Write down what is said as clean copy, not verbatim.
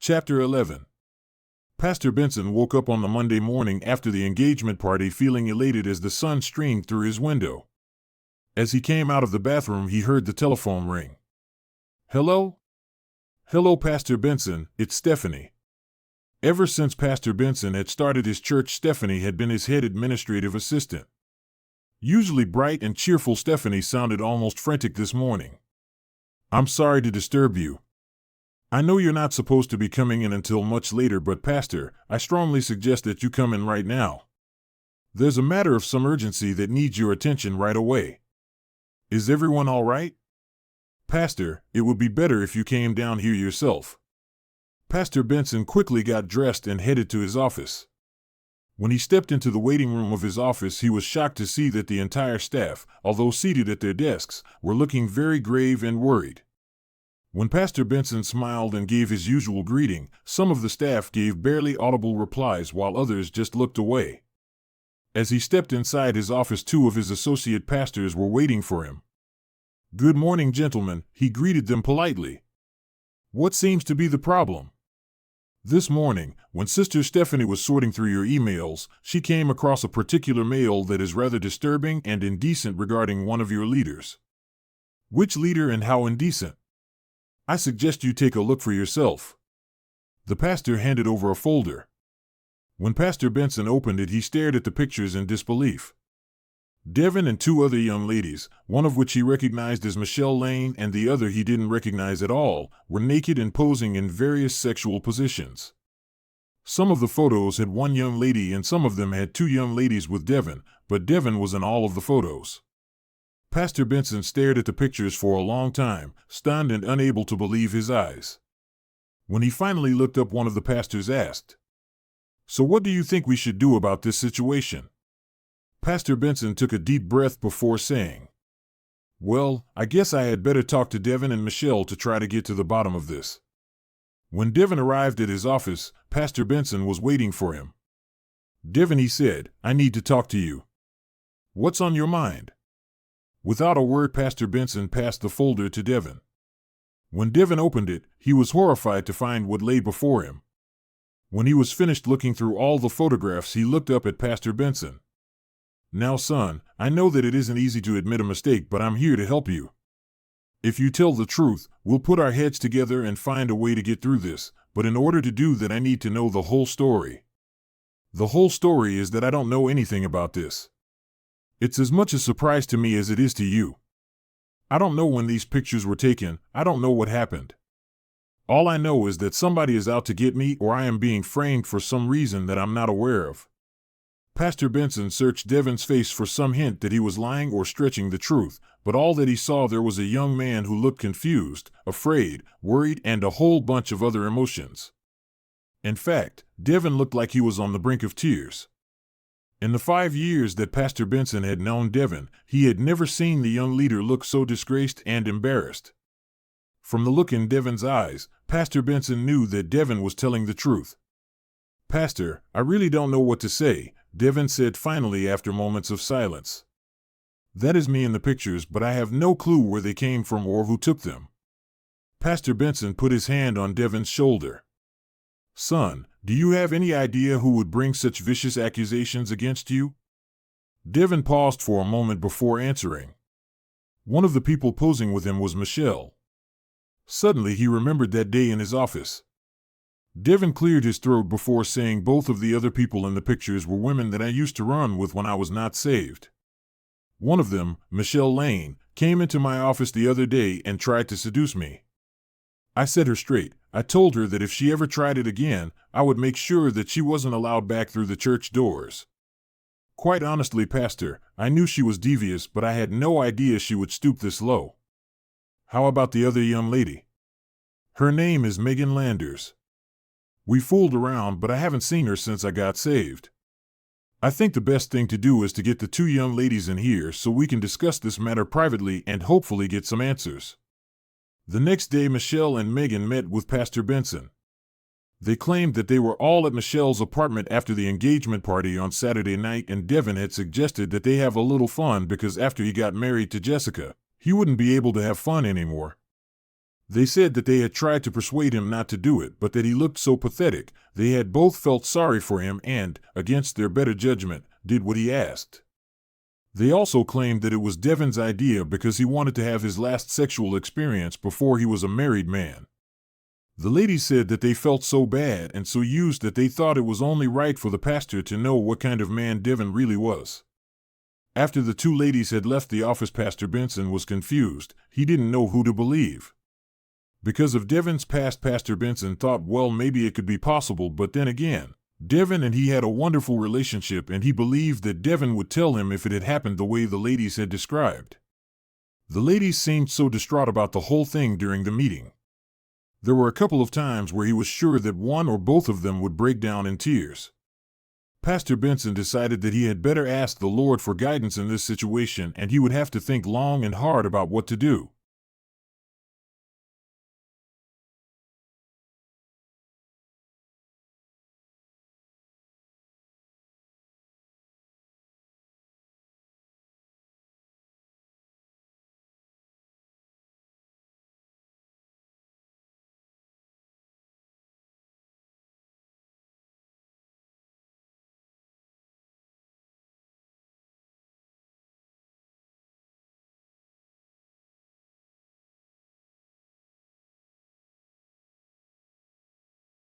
Chapter 11. Pastor Benson woke up on the Monday morning after the engagement party feeling elated as the sun streamed through his window. As he came out of the bathroom, he heard the telephone ring. Hello? Hello, Pastor Benson, it's Stephanie. Ever since Pastor Benson had started his church, Stephanie had been his head administrative assistant. Usually bright and cheerful, Stephanie sounded almost frantic this morning. I'm sorry to disturb you. I know you're not supposed to be coming in until much later, but Pastor, I strongly suggest that you come in right now. There's a matter of some urgency that needs your attention right away. Is everyone all right? Pastor, it would be better if you came down here yourself. Pastor Benson quickly got dressed and headed to his office. When he stepped into the waiting room of his office, he was shocked to see that the entire staff, although seated at their desks, were looking very grave and worried. When Pastor Benson smiled and gave his usual greeting, some of the staff gave barely audible replies while others just looked away. As he stepped inside his office, two of his associate pastors were waiting for him. Good morning, gentlemen, he greeted them politely. What seems to be the problem? This morning, when Sister Stephanie was sorting through your emails, she came across a particular mail that is rather disturbing and indecent regarding one of your leaders. Which leader and how indecent? I suggest you take a look for yourself. The pastor handed over a folder. When Pastor Benson opened it, he stared at the pictures in disbelief. Devin and two other young ladies, one of which he recognized as Michelle Lane and the other he didn't recognize at all, were naked and posing in various sexual positions. Some of the photos had one young lady and some of them had two young ladies with Devin, but Devin was in all of the photos. Pastor Benson stared at the pictures for a long time, stunned and unable to believe his eyes. When he finally looked up, one of the pastors asked, "So what do you think we should do about this situation?" Pastor Benson took a deep breath before saying, "Well, I guess I had better talk to Devin and Michelle to try to get to the bottom of this." When Devin arrived at his office, Pastor Benson was waiting for him. "Devin," he said, "I need to talk to you." "What's on your mind?" Without a word, Pastor Benson passed the folder to Devin. When Devin opened it, he was horrified to find what lay before him. When he was finished looking through all the photographs, he looked up at Pastor Benson. "Now, son, I know that it isn't easy to admit a mistake, but I'm here to help you. If you tell the truth, we'll put our heads together and find a way to get through this, but in order to do that, I need to know the whole story. The whole story is that I don't know anything about this. It's as much a surprise to me as it is to you. I don't know when these pictures were taken. I don't know what happened. All I know is that somebody is out to get me, or I am being framed for some reason that I'm not aware of." Pastor Benson searched Devin's face for some hint that he was lying or stretching the truth, but all that he saw there was a young man who looked confused, afraid, worried, and a whole bunch of other emotions. In fact, Devin looked like he was on the brink of tears. In the 5 years that Pastor Benson had known Devin, he had never seen the young leader look so disgraced and embarrassed. From the look in Devin's eyes, Pastor Benson knew that Devin was telling the truth. "Pastor, I really don't know what to say," Devin said finally after moments of silence. "That is me in the pictures, but I have no clue where they came from or who took them." Pastor Benson put his hand on Devin's shoulder. "Son, do you have any idea who would bring such vicious accusations against you?" Devin paused for a moment before answering. One of the people posing with him was Michelle. Suddenly he remembered that day in his office. Devin cleared his throat before saying, "Both of the other people in the pictures were women that I used to run with when I was not saved. One of them, Michelle Lane, came into my office the other day and tried to seduce me. I set her straight. I told her that if she ever tried it again, I would make sure that she wasn't allowed back through the church doors. Quite honestly, Pastor, I knew she was devious, but I had no idea she would stoop this low." "How about the other young lady?" "Her name is Megan Landers. We fooled around, but I haven't seen her since I got saved. I think the best thing to do is to get the two young ladies in here so we can discuss this matter privately and hopefully get some answers." The next day, Michelle and Megan met with Pastor Benson. They claimed that they were all at Michelle's apartment after the engagement party on Saturday night, and Devin had suggested that they have a little fun because after he got married to Jessica, he wouldn't be able to have fun anymore. They said that they had tried to persuade him not to do it, but that he looked so pathetic, they had both felt sorry for him and, against their better judgment, did what he asked. They also claimed that it was Devin's idea because he wanted to have his last sexual experience before he was a married man. The ladies said that they felt so bad and so used that they thought it was only right for the pastor to know what kind of man Devin really was. After the two ladies had left the office, Pastor Benson was confused. He didn't know who to believe. Because of Devin's past, Pastor Benson thought, well, maybe it could be possible, but then again, Devin and he had a wonderful relationship, and he believed that Devin would tell him if it had happened the way the ladies had described. The ladies seemed so distraught about the whole thing during the meeting. There were a couple of times where he was sure that one or both of them would break down in tears. Pastor Benson decided that he had better ask the Lord for guidance in this situation, and he would have to think long and hard about what to do.